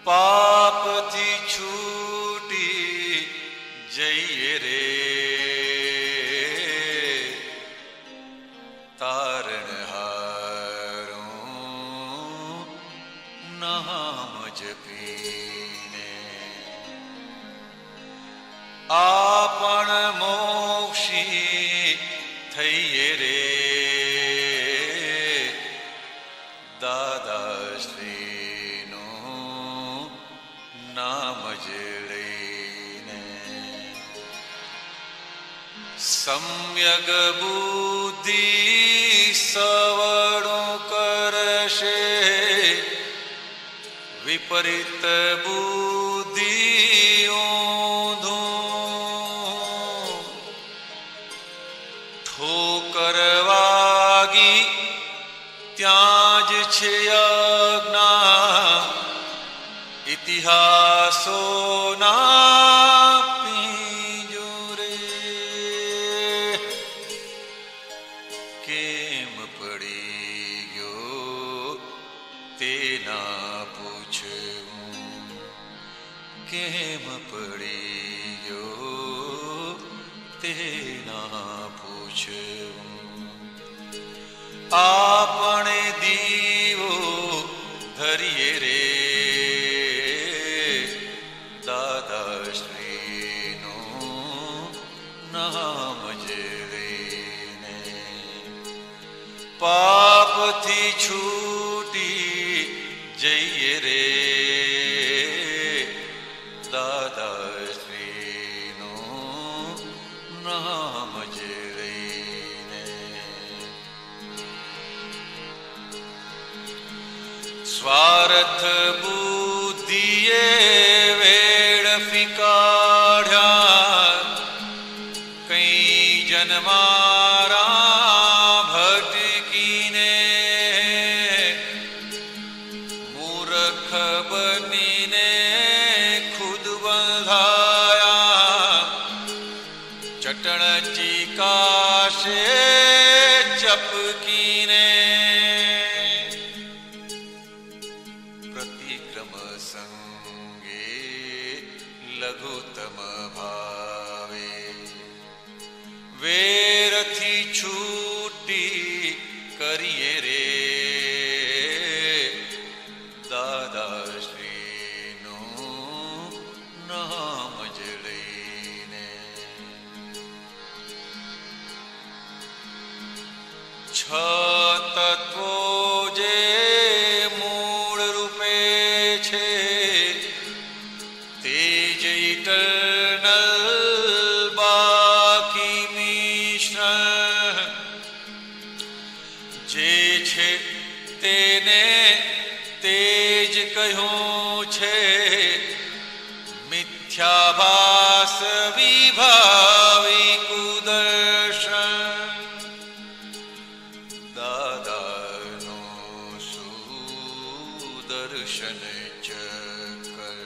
પાપથી છૂટી જઈએ રે તારણહારું નામ જપીને આપણ મોક્ષી થઈએ રે દાદાશ્રીનું નામ જ લઈને સમ્યક બુદ્ધિ સવણું કરશે વિપરીત બુદ્ધિ ઊંધું ઠોકર વાગી ત્યાં જ છે અજ્ઞાન ઇતિહાસોના પિંજરે કેમ પડી ગયો તેના પૂછવું કેમ પડી ગયો તેના પૂછવું આપણે દીવો ધરીએ રે દાદાશ્રીનું નામ જ લઈને પાપથી છૂટી જઈએ રે દાદાશ્રીનું નામ જ લઈને સ્વાર્થ બુદ્ધિએ વેડફી કાઢ્યા કઈ જન્મારા ભટકીને મૂર્ખ બનીને ખુદ બંધાયા ચટણ ચીકાશે ચપકીને પ્રતિક્રમ સંગે લઘુત્તમ ભાવે વેરથી છૂટી કરીએ રે દાદાશ્રીનું નામ જ લઈને છ તત્વો જે મૂળ રૂપે છે તે જ ઇટરનલ બાકી મિશ્રણ જે છે તેને તે જ કહ્યું છે મિથ્યાભાસ વિભાવી કુદર્શન દાદાનું સુદર્શન ચક્ર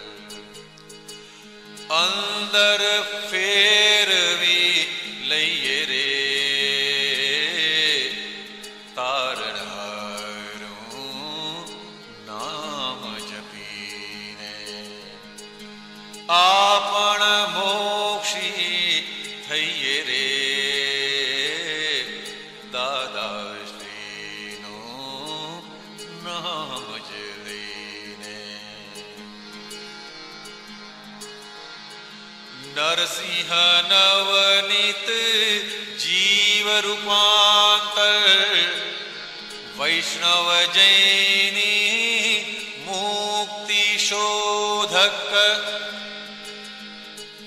અંદર ફેરવી લઈએ રે તારણહારું નામ જપીને આપણ મોક્ષી થઈએ રે દાદાશ્રીનું નામ જ લઈને નરસિંહ નવનીત જીવ રૂપાંતર વૈષ્ણવ જૈની મુક્તિ શોધક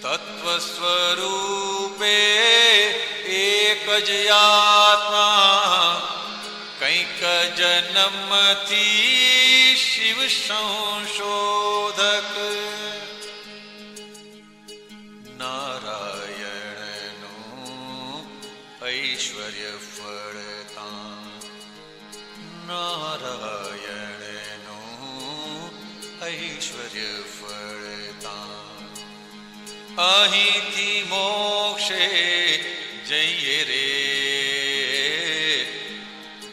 તત્વ સ્વરૂપે એક જ આત્મા કંઈક જન્મથી શિવ સંશોધક નારાયણનું ઐશ્વર્ય ફળતા નારાયણનું ઐશ્વર્ય ફળતા અહીંથી મોક્ષે જઈએ રે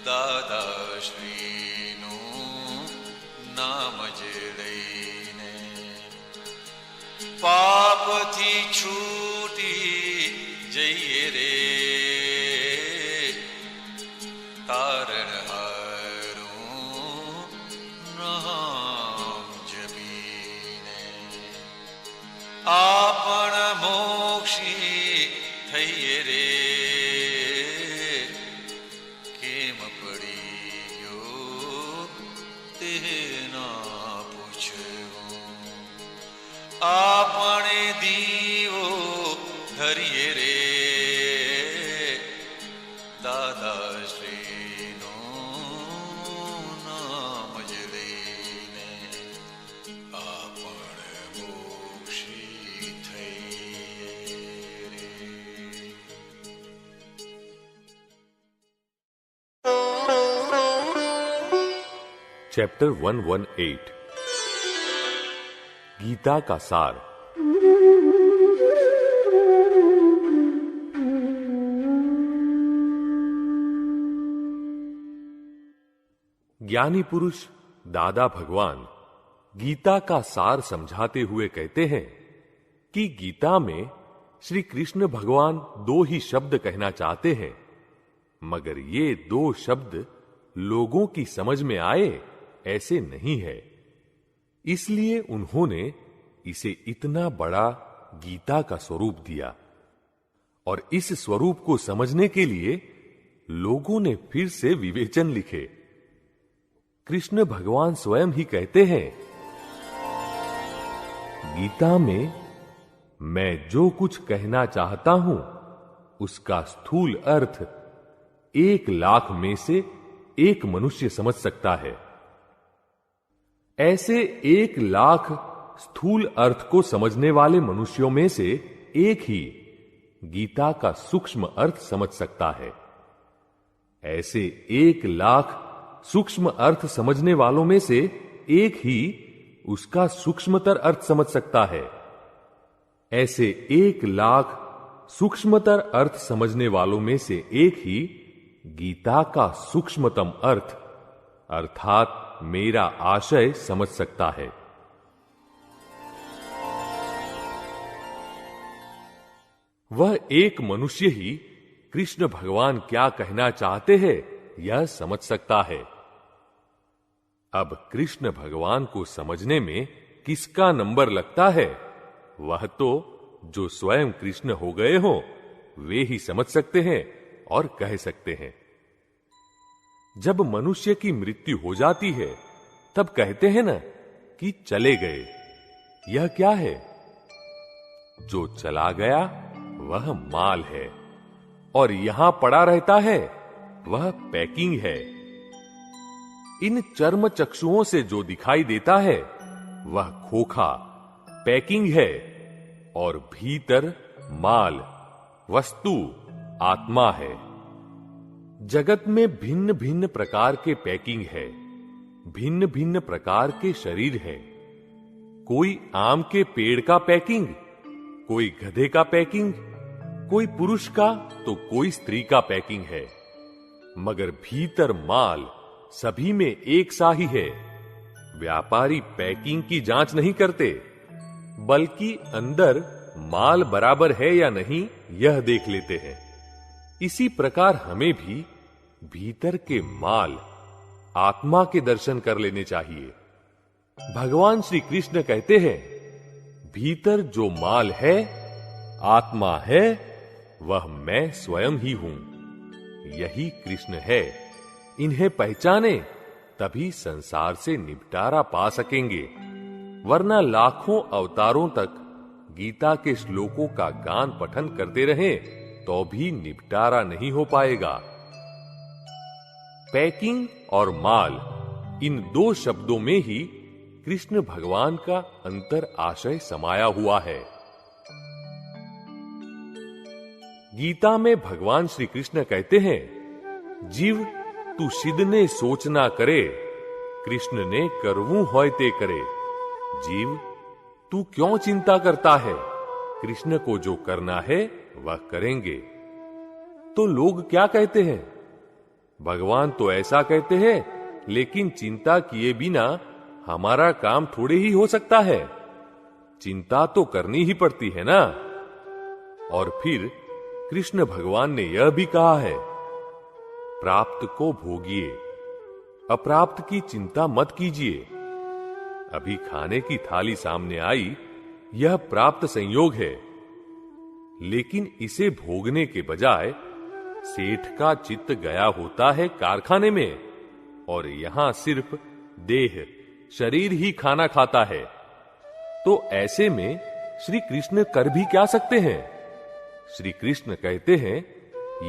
દાદાશ્રીનું નામ જ લઈને પાપથી છૂટી જઈએ રે તારણહારું નામ જપીને આપણ મોક્ષી થઈએ રે કેમ પડી ગયો તે ના પૂછવું આપણે દીવો ધરીએ રે દાદાશ્રીનું નામ જ લઈને આપણે મોક્ષી થઈએ રે. चैप्टर 118 गीता का सार. ज्ञानी पुरुष दादा भगवान गीता का सार समझाते हुए कहते हैं कि गीता में श्री कृष्ण भगवान दो ही शब्द कहना चाहते हैं, मगर ये दो शब्द लोगों की समझ में आए ऐसे नहीं है. इसलिए उन्होंने इसे इतना बड़ा गीता का स्वरूप दिया और इस स्वरूप को समझने के लिए लोगों ने फिर से विवेचन लिखे. कृष्ण भगवान स्वयं ही कहते हैं, गीता में मैं जो कुछ कहना चाहता हूं उसका स्थूल अर्थ 1,00,000 में से एक मनुष्य समझ सकता है. ऐसे 1,00,000 स्थूल अर्थ को समझने वाले मनुष्यों में से एक ही गीता का सूक्ष्म अर्थ समझ सकता है. ऐसे 1,00,000 सूक्ष्म अर्थ समझने वालों में से एक ही उसका सूक्ष्मतर अर्थ समझ सकता है. ऐसे 1,00,000 सूक्ष्मतर अर्थ समझने वालों में से एक ही गीता का सूक्ष्मतम अर्थ अर्थात मेरा आशय समझ सकता है. वह एक मनुष्य ही कृष्ण भगवान क्या कहना चाहते हैं यह समझ सकता है. अब कृष्ण भगवान को समझने में किसका नंबर लगता है, वह तो जो स्वयं कृष्ण हो गए हो वे ही समझ सकते हैं और कह सकते हैं. जब मनुष्य की मृत्यु हो जाती है तब कहते हैं ना कि चले गए. यह क्या है? जो चला गया वह माल है और यहां पड़ा रहता है वह पैकिंग है. इन चर्म चक्षुओं से जो दिखाई देता है वह खोखा पैकिंग है और भीतर माल वस्तु आत्मा है. जगत में भिन्न भिन्न प्रकार के पैकिंग है, भिन्न भिन्न प्रकार के शरीर है. कोई आम के पेड़ का पैकिंग, कोई गधे का पैकिंग, कोई पुरुष का तो कोई स्त्री का पैकिंग है, मगर भीतर माल सभी में एक सा ही है. व्यापारी पैकिंग की जांच नहीं करते, बल्कि अंदर माल बराबर है या नहीं यह देख लेते हैं. इसी प्रकार हमें भी भीतर के माल आत्मा के दर्शन कर लेने चाहिए. भगवान श्री कृष्ण कहते हैं, भीतर जो माल है आत्मा है वह मैं स्वयं ही हूं. यही कृष्ण है. इन्हें पहचाने तभी संसार से निपटारा पा सकेंगे, वरना लाखों अवतारों तक गीता के श्लोकों का गान पठन करते रहें तो भी निपटारा नहीं हो पाएगा. पैकिंग और माल इन दो शब्दों में ही कृष्ण भगवान का अंतर आशय समाया हुआ है. गीता में भगवान श्री कृष्ण कहते हैं, जीव तू सिद्धने सोचना करे, कृष्ण ने करवू होय ते करे. जीव तू क्यों चिंता करता है, कृष्ण को जो करना है वह करेंगे. तो लोग क्या कहते हैं, भगवान तो ऐसा कहते हैं, लेकिन चिंता किए बिना हमारा काम थोड़े ही हो सकता है. चिंता तो करनी ही पड़ती है ना। और फिर कृष्ण भगवान ने यह भी कहा है, प्राप्त को भोगिए, अप्राप्त की चिंता मत कीजिए। अभी खाने की थाली सामने आई, यह प्राप्त संयोग है, लेकिन इसे भोगने के बजाय सेठ का चित्त गया होता है कारखाने में, और यहां सिर्फ देह, शरीर ही खाना खाता है। तो ऐसे में श्री कृष्ण कर भी क्या सकते हैं? श्री कृष्ण कहते हैं,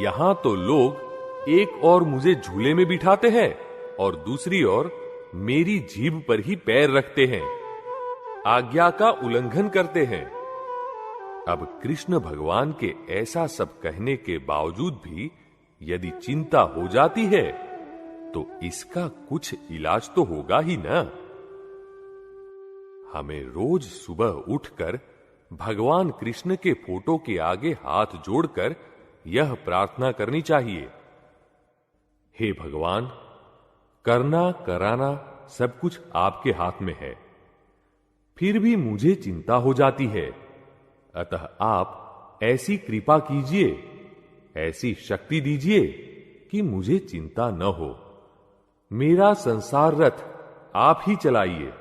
यहां तो लोग एक और मुझे झूले में बिठाते हैं और दूसरी ओर मेरी जीभ पर ही पैर रखते हैं, आज्ञा का उल्लंघन करते हैं। अब कृष्ण भगवान के ऐसा सब कहने के बावजूद भी यदि चिंता हो जाती है, तो इसका कुछ इलाज तो होगा ही ना। हमें रोज सुबह उठकर भगवान कृष्ण के फोटो के आगे हाथ जोड़कर यह प्रार्थना करनी चाहिए, हे भगवान, करना कराना सब कुछ आपके हाथ में है, फिर भी मुझे चिंता हो जाती है, अतः आप ऐसी कृपा कीजिए, ऐसी शक्ति दीजिए कि मुझे चिंता न हो। मेरा संसार रथ आप ही चलाइए।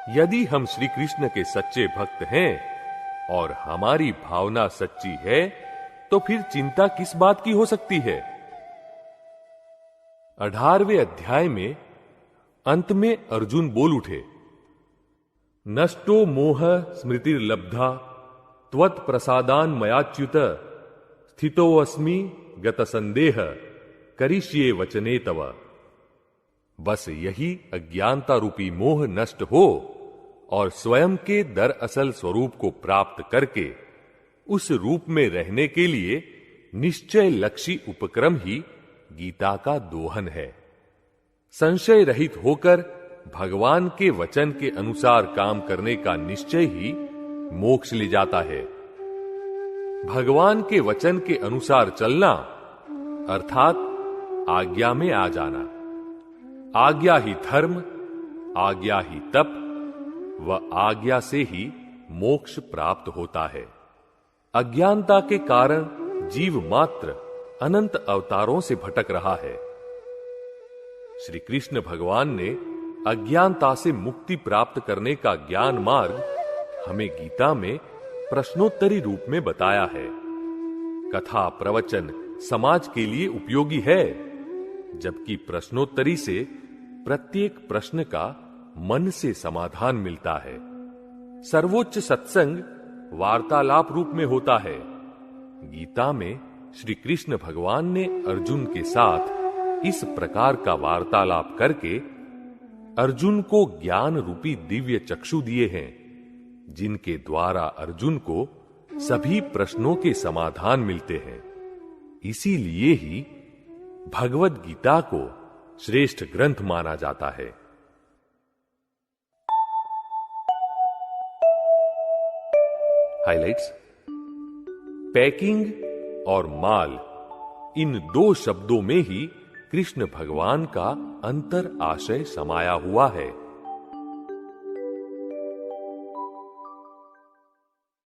यदि हम श्री कृष्ण के सच्चे भक्त हैं और हमारी भावना सच्ची है, तो फिर चिंता किस बात की हो सकती है? 18वें अध्याय में अंत में अर्जुन बोल उठे, नष्टो मोह स्मृतिर्लब्धा त्वत् प्रसादान मयाच्युत स्थितोऽस्मि गत संदेह करिष्ये वचने तव। बस यही अज्ञानता रूपी मोह नष्ट हो और स्वयं के दरअसल स्वरूप को प्राप्त करके उस रूप में रहने के लिए निश्चय लक्षी उपक्रम ही गीता का दोहन है। संशय रहित होकर भगवान के वचन के अनुसार काम करने का निश्चय ही मोक्ष ले जाता है। भगवान के वचन के अनुसार चलना अर्थात आज्ञा में आ जाना। आज्ञा ही धर्म, आज्ञा ही तप व आज्ञा से ही मोक्ष प्राप्त होता है। अज्ञानता के कारण जीव मात्र अनंत अवतारों से भटक रहा है। श्री कृष्ण भगवान ने अज्ञानता से मुक्ति प्राप्त करने का ज्ञान मार्ग हमें गीता में प्रश्नोत्तरी रूप में बताया है। कथा प्रवचन समाज के लिए उपयोगी है, जबकि प्रश्नोत्तरी से प्रत्येक प्रश्न का मन से समाधान मिलता है। सर्वोच्च सत्संग वार्तालाप रूप में होता है। गीता में श्री कृष्ण भगवान ने अर्जुन के साथ इस प्रकार का वार्तालाप करके अर्जुन को ज्ञान रूपी दिव्य चक्षु दिए हैं, जिनके द्वारा अर्जुन को सभी प्रश्नों के समाधान मिलते हैं। इसीलिए ही भगवद गीता को श्रेष्ठ ग्रंथ माना जाता है। हाइलाइट्स। पैकिंग और माल, इन दो शब्दों में ही कृष्ण भगवान का अंतर आशय समाया हुआ है।